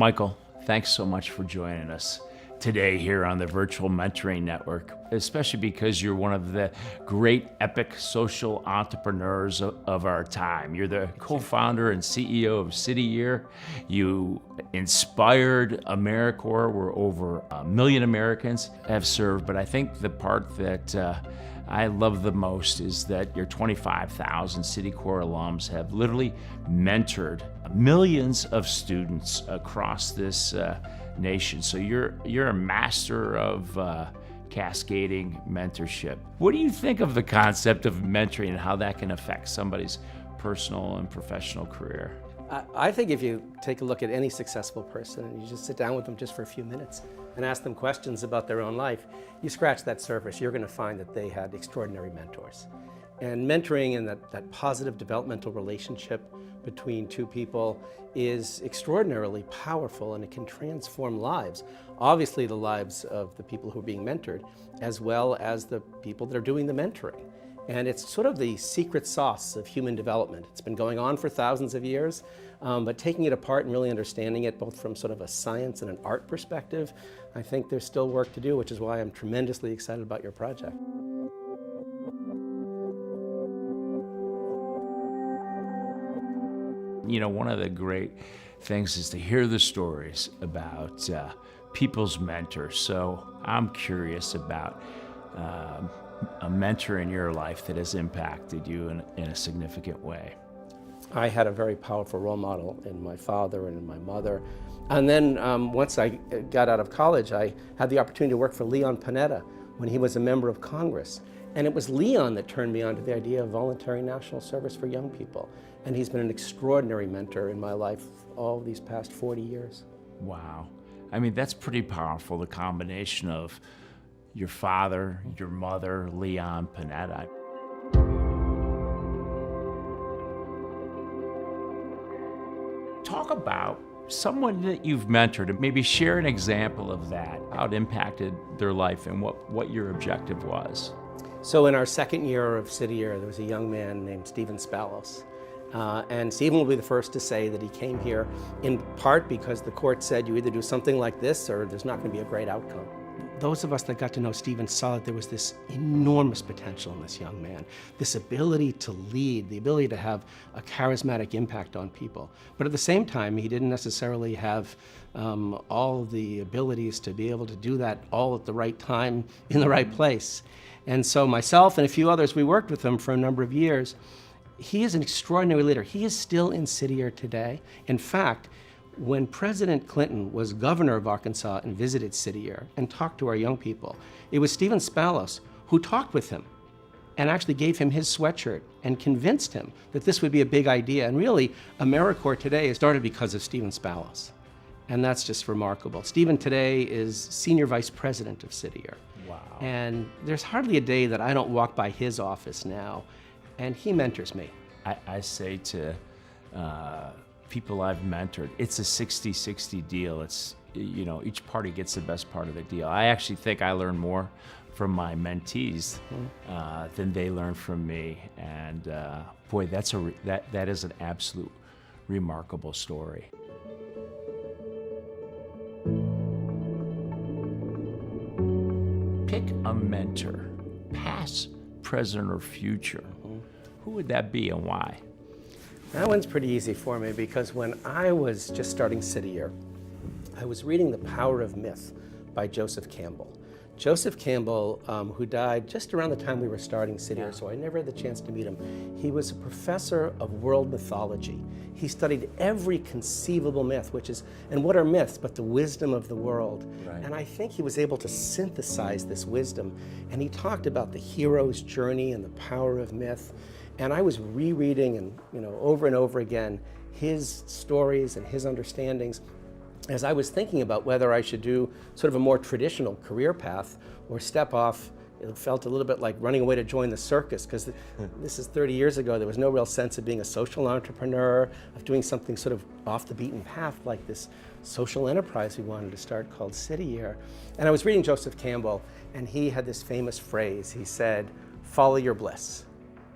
Michael, thanks so much for joining us today here on the Virtual Mentoring Network, especially because you're one of the great epic social entrepreneurs of our time. You're the co-founder and CEO of City Year. You inspired AmeriCorps, where over 1 million Americans have served. But I think the part that I love the most is that your 25,000 City Corps alums have literally mentored millions of students across this nation. So you're a master of cascading mentorship. What do you think of the concept of mentoring and how that can affect somebody's personal and professional career? I think if you take a look at any successful person and you just sit down with them just for a few minutes and ask them questions about their own life, you scratch that surface, you're going to find that they had extraordinary mentors. And mentoring and that positive developmental relationship between two people is extraordinarily powerful, and it can transform lives. Obviously the lives of the people who are being mentored, as well as the people that are doing the mentoring. And it's sort of the secret sauce of human development. It's been going on for thousands of years, but taking it apart and really understanding it both from sort of a science and an art perspective, I think there's still work to do, which is why I'm tremendously excited about your project. You know, one of the great things is to hear the stories about people's mentors. So I'm curious about a mentor in your life that has impacted you in a significant way. I had a very powerful role model in my father and in my mother. And then once I got out of college, I had the opportunity to work for Leon Panetta when he was a member of Congress. And it was Leon that turned me on to the idea of voluntary national service for young people. And he's been an extraordinary mentor in my life all these past 40 years. Wow. I mean, that's pretty powerful, the combination of your father, your mother, Leon Panetta. Talk about someone that you've mentored and maybe share an example of that, how it impacted their life and what your objective was. So in our second year of City Year, there was a young man named Stephen Spalos. And Stephen will be the first to say that he came here in part because the court said you either do something like this or there's not going to be a great outcome. Those of us that got to know Stephen saw that there was this enormous potential in this young man, this ability to lead, the ability to have a charismatic impact on people. But at the same time, he didn't necessarily have all the abilities to be able to do that all at the right time in the right place. And so myself and a few others, we worked with him for a number of years. He is an extraordinary leader. He is still in City Year today. In fact, when President Clinton was governor of Arkansas and visited City Year and talked to our young people, it was Stephen Spalos who talked with him and actually gave him his sweatshirt and convinced him that this would be a big idea. And really, AmeriCorps today started because of Stephen Spalos. And that's just remarkable. Stephen today is Senior Vice President of City Year. Wow. And there's hardly a day that I don't walk by his office now, and he mentors me. I say to people I've mentored, it's a 60-60 deal. It's, you know, each party gets the best part of the deal. I actually think I learn more from my mentees than they learn from me. And boy, that is an absolute remarkable story. Pick a mentor, past, present, or future. Who would that be and why? That one's pretty easy for me because when I was just starting City Year, I was reading The Power of Myth by Joseph Campbell. Joseph Campbell, who died just around the time we were starting City Year, so I never had the chance to meet him. He was a professor of world mythology. He studied every conceivable myth, and what are myths but the wisdom of the world? Right. And I think he was able to synthesize this wisdom, and he talked about the hero's journey and the power of myth. And I was rereading and, over and over again his stories and his understandings as I was thinking about whether I should do sort of a more traditional career path or step off. It felt a little bit like running away to join the circus, because this is 30 years ago. There was no real sense of being a social entrepreneur, of doing something sort of off the beaten path like this social enterprise we wanted to start called City Year. And I was reading Joseph Campbell, and he had this famous phrase. He said, "Follow your bliss."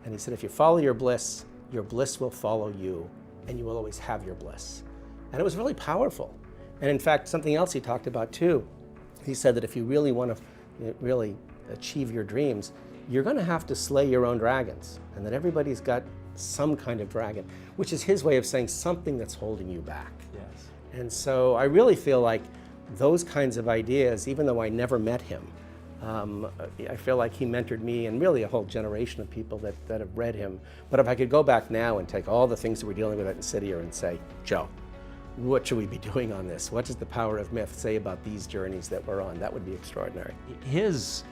And he said, if you follow your bliss will follow you, and you will always have your bliss. And it was really powerful. And in fact, something else he talked about too, he said that if you really want to really achieve your dreams, you're going to have to slay your own dragons, and that everybody's got some kind of dragon, which is his way of saying something that's holding you back. Yes. And so I really feel like those kinds of ideas, even though I never met him, I feel like he mentored me and really a whole generation of people that have read him. But if I could go back now and take all the things that we're dealing with at Insidier and say, Joe, what should we be doing on this? What does the power of myth say about these journeys that we're on? That would be extraordinary. He's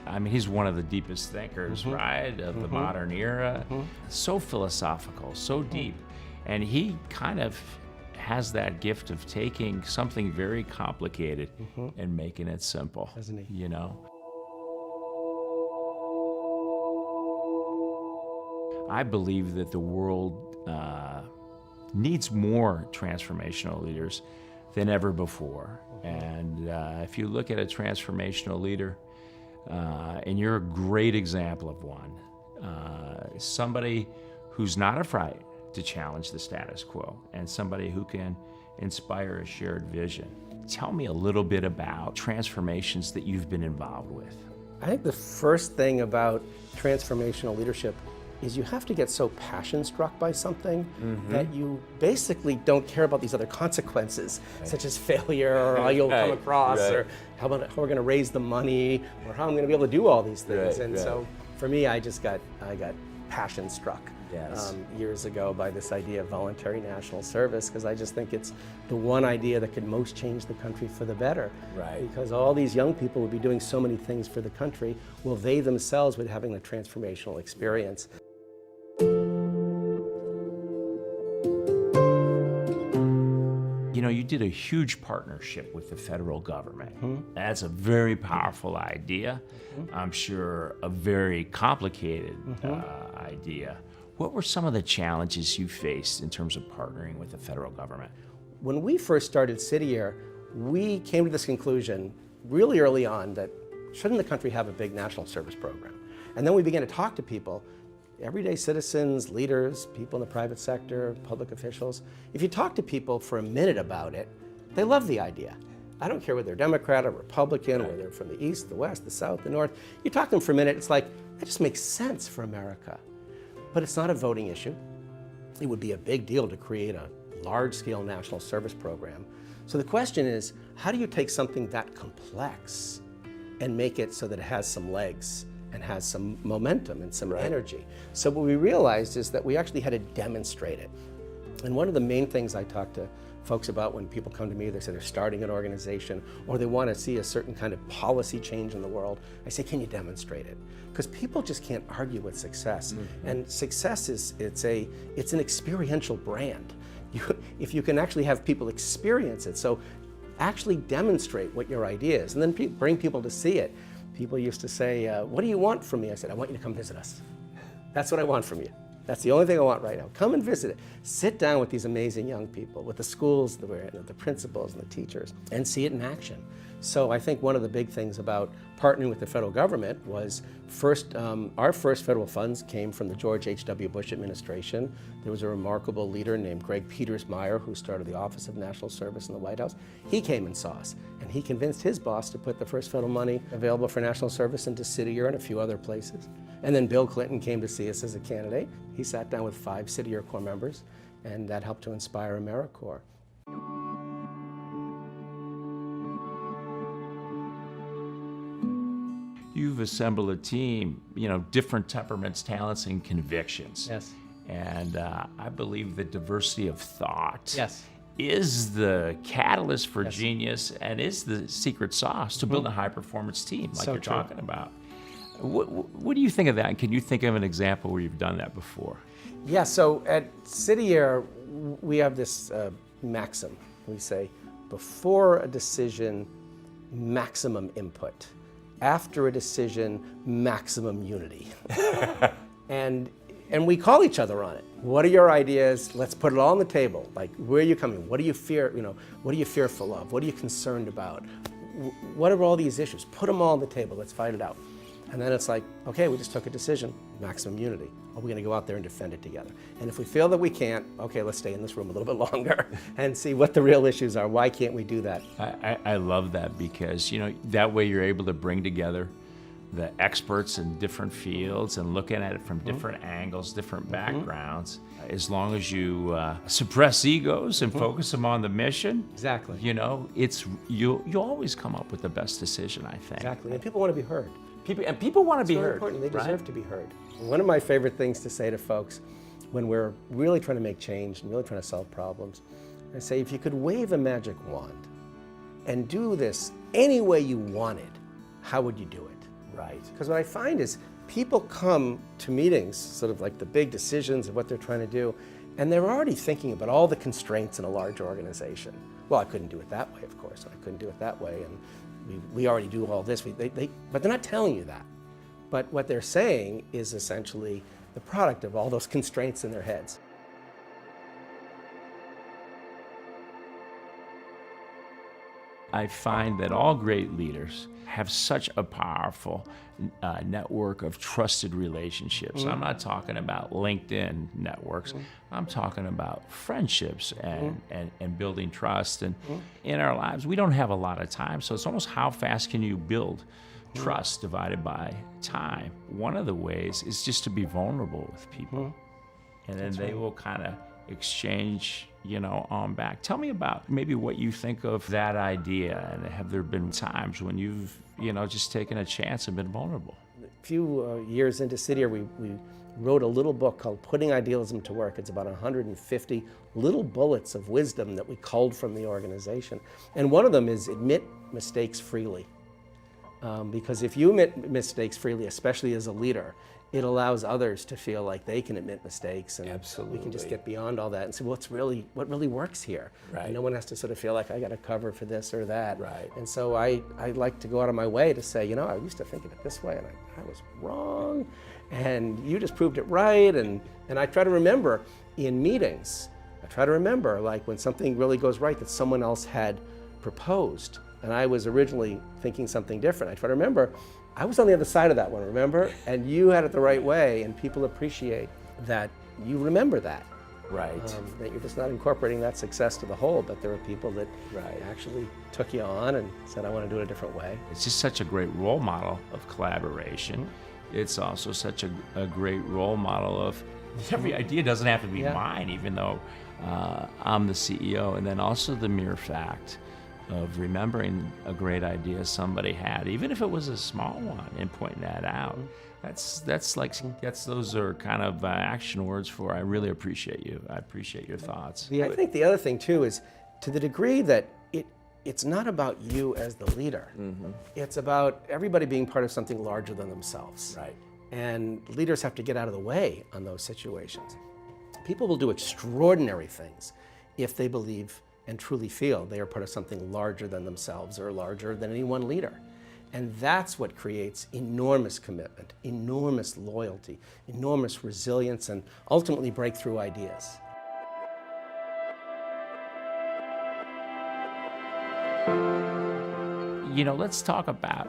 one of the deepest thinkers, right, of the modern era. So philosophical, so deep. And he kind of has that gift of taking something very complicated and making it simple. Doesn't he? You know? I believe that the world needs more transformational leaders than ever before. And if you look at a transformational leader, and you're a great example of one, somebody who's not afraid to challenge the status quo and somebody who can inspire a shared vision. Tell me a little bit about transformations that you've been involved with. I think the first thing about transformational leadership is you have to get so passion-struck by something that you basically don't care about these other consequences, such as failure, or how you'll come across, or how we're going to raise the money, or how I'm going to be able to do all these things. So for me, I got passion-struck years ago by this idea of voluntary national service, because I just think it's the one idea that could most change the country for the better. Because all these young people would be doing so many things for the country, while they themselves would be having the transformational experience. You know, you did a huge partnership with the federal government. That's a very powerful idea. I'm sure a very complicated idea. What were some of the challenges you faced in terms of partnering with the federal government? When we first started Cityyear, we came to this conclusion really early on that shouldn't the country have a big national service program? And then we began to talk to people, everyday citizens, leaders, people in the private sector, public officials. If you talk to people for a minute about it, they love the idea. I don't care whether they're Democrat or Republican, or whether they're from the East, the West, the South, the North. You talk to them for a minute, it's like, that just makes sense for America. But it's not a voting issue. It would be a big deal to create a large-scale national service program. So the question is, how do you take something that complex and make it so that it has some legs and has some momentum and some energy? So what we realized is that we actually had to demonstrate it. And one of the main things I talk to folks about when people come to me, they say they're starting an organization or they want to see a certain kind of policy change in the world, I say, can you demonstrate it? Because people just can't argue with success. And success it's an experiential brand. If you can actually have people experience it, so actually demonstrate what your idea is, and then bring people to see it. People used to say, what do you want from me? I said, I want you to come visit us. That's what I want from you. That's the only thing I want right now. Come and visit it. Sit down with these amazing young people, with the schools, the principals and the teachers, and see it in action. So I think one of the big things about partnering with the federal government was our first federal funds came from the George H.W. Bush administration. There was a remarkable leader named Greg Peters-Meyer who started the Office of National Service in the White House. He came and saw us, and he convinced his boss to put the first federal money available for national service into Cityyear and a few other places. And then Bill Clinton came to see us as a candidate. He sat down with 5 Cityyear Corps members, and that helped to inspire AmeriCorps. You've assembled a team, you know, different temperaments, talents, and convictions. Yes. And I believe that diversity of thought Yes. is the catalyst for genius and is the secret sauce to build a high-performance team like you're talking about. What do you think of that? And can you think of an example where you've done that before? Yeah, so at Cityyear, we have this maxim. We say, before a decision, maximum input. After a decision, maximum unity. and we call each other on it. What are your ideas? Let's put it all on the table. Like, where are you coming? What do you fear? You know, what are you fearful of? What are you concerned about? What are all these issues? Put them all on the table. Let's fight it out. And then it's like, okay, we just took a decision, maximum unity. Are we going to go out there and defend it together? And if we feel that we can't, okay, let's stay in this room a little bit longer and see what the real issues are. Why can't we do that? I love that because, that way you're able to bring together the experts in different fields and looking at it from different angles, different backgrounds. As long as you suppress egos and focus them on the mission, Exactly. you'll always come up with the best decision, I think. Exactly. And people want to be heard. People want to be It's very heard. important. They right? deserve to be heard. One of my favorite things to say to folks when we're really trying to make change and really trying to solve problems, I say, if you could wave a magic wand and do this any way you wanted, how would you do it? Right. Because what I find is people come to meetings, sort of like the big decisions of what they're trying to do, and they're already thinking about all the constraints in a large organization. Well, I couldn't do it that way, of course. I couldn't do it that way, and we already do all this. But they're not telling you that. But what they're saying is essentially the product of all those constraints in their heads. I find that all great leaders have such a powerful network of trusted relationships. I'm not talking about LinkedIn networks. I'm talking about friendships and building trust. And in our lives, we don't have a lot of time, so it's almost how fast can you build trust divided by time. One of the ways is just to be vulnerable with people. And then they will kind of exchange on back. Tell me about maybe what you think of that idea, and have there been times when you've, just taken a chance and been vulnerable? A few years into City, we wrote a little book called Putting Idealism to Work. It's about 150 little bullets of wisdom that we culled from the organization. And one of them is admit mistakes freely. Because if you admit mistakes freely, especially as a leader, it allows others to feel like they can admit mistakes, and we can just get beyond all that and see what really works here. Right. And no one has to sort of feel like I got to cover for this or that. Right. And so I like to go out of my way to say, I used to think of it this way, and I was wrong, and you just proved it right. And I try to remember in meetings, like when something really goes right that someone else had proposed, and I was originally thinking something different. I try to remember, I was on the other side of that one, remember? And you had it the right way, and people appreciate that you remember that. Right. That you're just not incorporating that success to the whole, but there are people that actually took you on and said, I want to do it a different way. It's just such a great role model of collaboration. It's also such a great role model of every idea doesn't have to be mine, even though I'm the CEO. And then also the mere fact of remembering a great idea somebody had, even if it was a small one, and pointing that out. Those are kind of action words for I really appreciate you. I appreciate your thoughts. I think the other thing too is to the degree that it's not about you as the leader. It's about everybody being part of something larger than themselves. Right. And leaders have to get out of the way on those situations. People will do extraordinary things if they believe and truly feel they are part of something larger than themselves or larger than any one leader. And that's what creates enormous commitment, enormous loyalty, enormous resilience, and ultimately breakthrough ideas. Let's talk about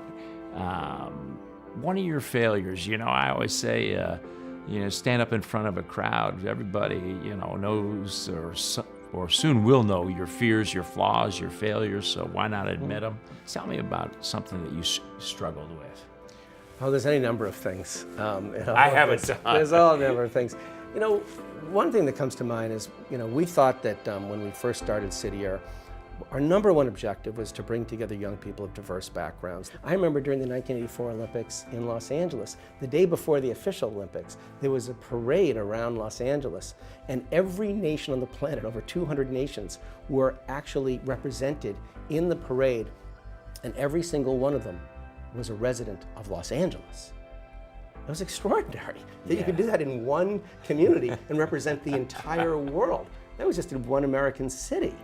one of your failures. I always say, stand up in front of a crowd. Everybody, knows or soon will know your fears, your flaws, your failures, so why not admit them? Tell me about something that you struggled with. Oh, there's any number of things. I have a ton. There's all a number of things. One thing that comes to mind is, we thought that when we first started City Air, our number one objective was to bring together young people of diverse backgrounds. I remember during the 1984 Olympics in Los Angeles, the day before the official Olympics, there was a parade around Los Angeles, and every nation on the planet, over 200 nations, were actually represented in the parade, and every single one of them was a resident of Los Angeles. It was extraordinary that you could do that in one community and represent the entire world. That was just in one American city.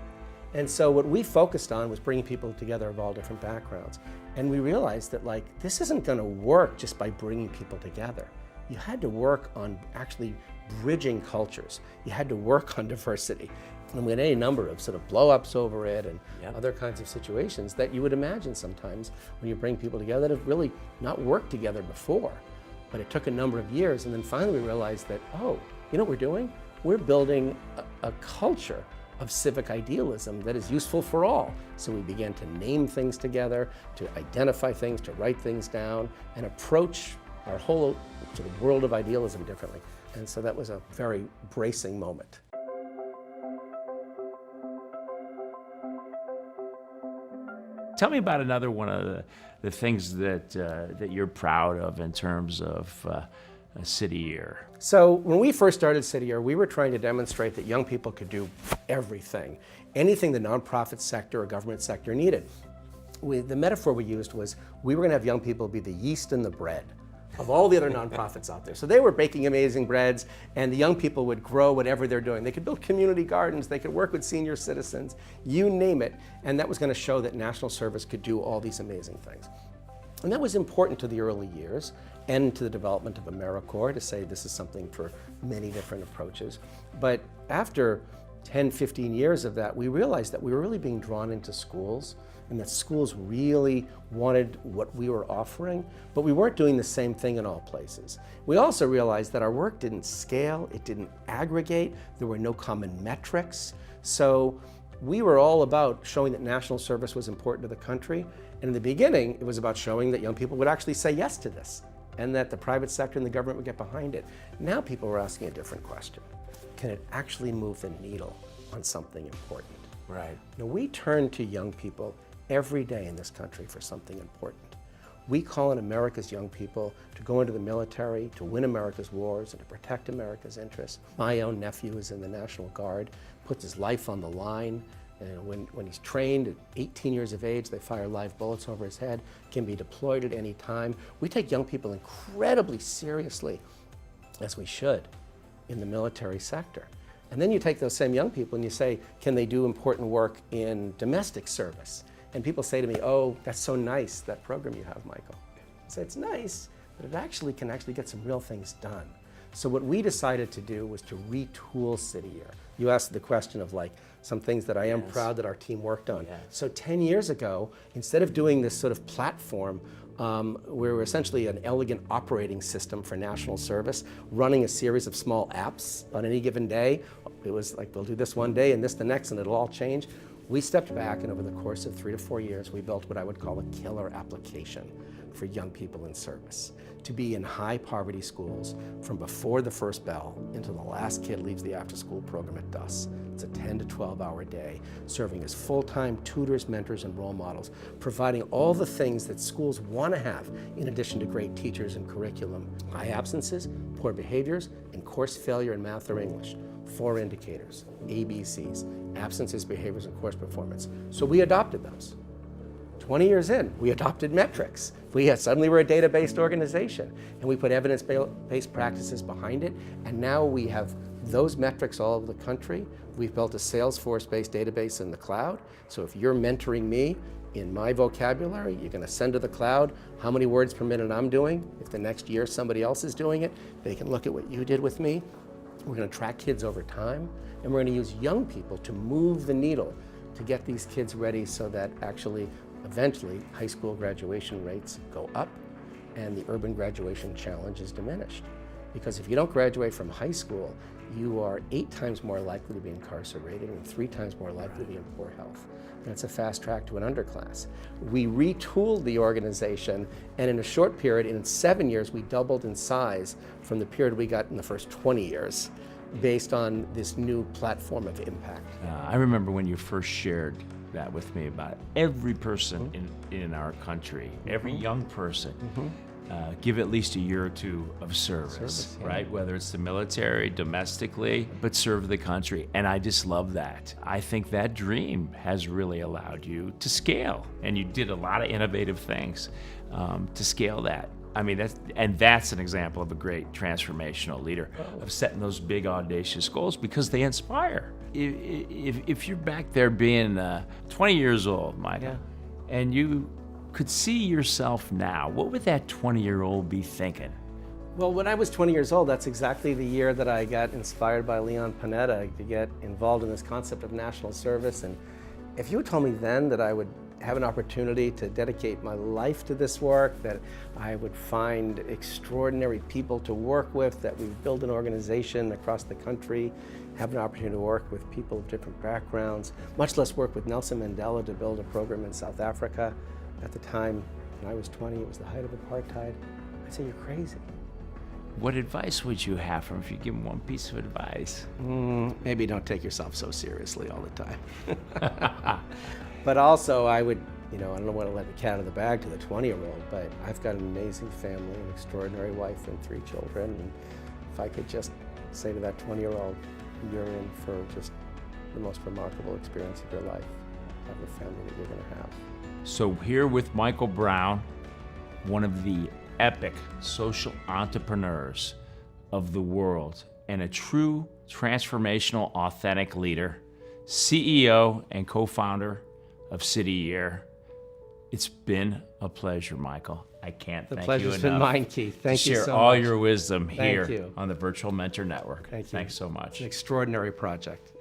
And so what we focused on was bringing people together of all different backgrounds. And we realized that this isn't going to work just by bringing people together. you had to work on actually bridging cultures. You had to work on diversity. And we had any number of sort of blow-ups over it and other kinds of situations that you would imagine sometimes when you bring people together that have really not worked together before. But it took a number of years, and then finally we realized that, oh, you know what we're doing? We're building a culture of civic idealism that is useful for all. So we began to name things together, to identify things, to write things down, and approach our whole sort of world of idealism differently. And so that was a very bracing moment. Tell me about another one of the things that you're proud of in terms of City Year. So when we first started City Year, we were trying to demonstrate that young people could do everything, anything the nonprofit sector or government sector needed. The metaphor we used was we were going to have young people be the yeast and the bread of all the other nonprofits out there. So they were baking amazing breads, and the young people would grow whatever they're doing. They could build community gardens, they could work with senior citizens, you name it, and that was going to show that national service could do all these amazing things. And that was important to the early years and to the development of AmeriCorps to say this is something for many different approaches. But after 10, 15 years of that, we realized that we were really being drawn into schools and that schools really wanted what we were offering, but we weren't doing the same thing in all places. We also realized that our work didn't scale, it didn't aggregate, there were no common metrics. So we were all about showing that national service was important to the country. And in the beginning, it was about showing that young people would actually say yes to this and that the private sector and the government would get behind it. Now people were asking a different question. Can it actually move the needle on something important? Right. Now we turn to young people every day in this country for something important. We call on America's young people to go into the military, to win America's wars, and to protect America's interests. My own nephew is in the National Guard, puts his life on the line. And when he's trained at 18 years of age, they fire live bullets over his head, can be deployed at any time. We take young people incredibly seriously, as we should, in the military sector. And then you take those same young people and you say, can they do important work in domestic service? And people say to me, oh, that's so nice, that program you have, Michael. I say, it's nice, but it can actually get some real things done. So what we decided to do was to retool City Year. You asked the question of like some things that I am proud that our team worked on. Yes. So 10 years ago, instead of doing this sort of platform, we were essentially an elegant operating system for national service, running a series of small apps on any given day. It was like, we'll do this one day and this the next, and it'll all change. We stepped back, and over the course of 3 to 4 years, we built what I would call a killer application for young people in service, to be in high poverty schools from before the first bell until the last kid leaves the after-school program at dusk. It's a 10 to 12-hour day, serving as full-time tutors, mentors, and role models, providing all the things that schools want to have in addition to great teachers and curriculum. High absences, poor behaviors, and course failure in math or English. 4 indicators, ABCs, absences, behaviors, and course performance. So we adopted those. 20 years in, we adopted metrics. Suddenly we're a data-based organization, and we put evidence-based practices behind it, and now we have those metrics all over the country. We've built a Salesforce-based database in the cloud, so if you're mentoring me in my vocabulary, you're going to send to the cloud how many words per minute I'm doing. If the next year somebody else is doing it, they can look at what you did with me. We're going to track kids over time, and we're going to use young people to move the needle to get these kids ready so that actually, eventually, high school graduation rates go up and the urban graduation challenge is diminished. Because if you don't graduate from high school, you are 8 times more likely to be incarcerated and 3 times more likely to be in poor health. And it's a fast track to an underclass. We retooled the organization, and in a short period, in 7 years, we doubled in size from the period we got in the first 20 years, based on this new platform of impact. I remember when you first shared that with me about every person in our country, every young person, give at least a year or 2 of service, right? Whether it's the military, domestically, but serve the country. And I just love that. I think that dream has really allowed you to scale. And you did a lot of innovative things to scale that. I mean, that's an example of a great transformational leader, of setting those big, audacious goals, because they inspire. If you're back there being 20 years old, Michael, and you could see yourself now, what would that 20-year-old be thinking Well, when I was 20 years old, that's exactly the year that I got inspired by Leon Panetta to get involved in this concept of national service. And if you had told me then that I would have an opportunity to dedicate my life to this work, that I would find extraordinary people to work with, that we'd build an organization across the country, have an opportunity to work with people of different backgrounds, much less work with Nelson Mandela to build a program in South Africa. At the time, when I was 20, it was the height of apartheid. I'd say, you're crazy. What advice would you have for him if you give him one piece of advice? Maybe don't take yourself so seriously all the time. But also I would, I don't want to let the cat out of the bag to the 20-year-old, but I've got an amazing family, an extraordinary wife and 3 children. And if I could just say to that 20-year-old, you're in for just the most remarkable experience of your life. Have the family that you're going to have. So here with Michael Brown, one of the epic social entrepreneurs of the world and a true transformational, authentic leader, CEO and co-founder of City Year. It's been a pleasure, Michael. I can't thank you enough. The pleasure's been mine, Keith. Thank you so much. Share all your wisdom here you. on the Virtual Mentor Network. Thank you. Thanks so much. It's an extraordinary project.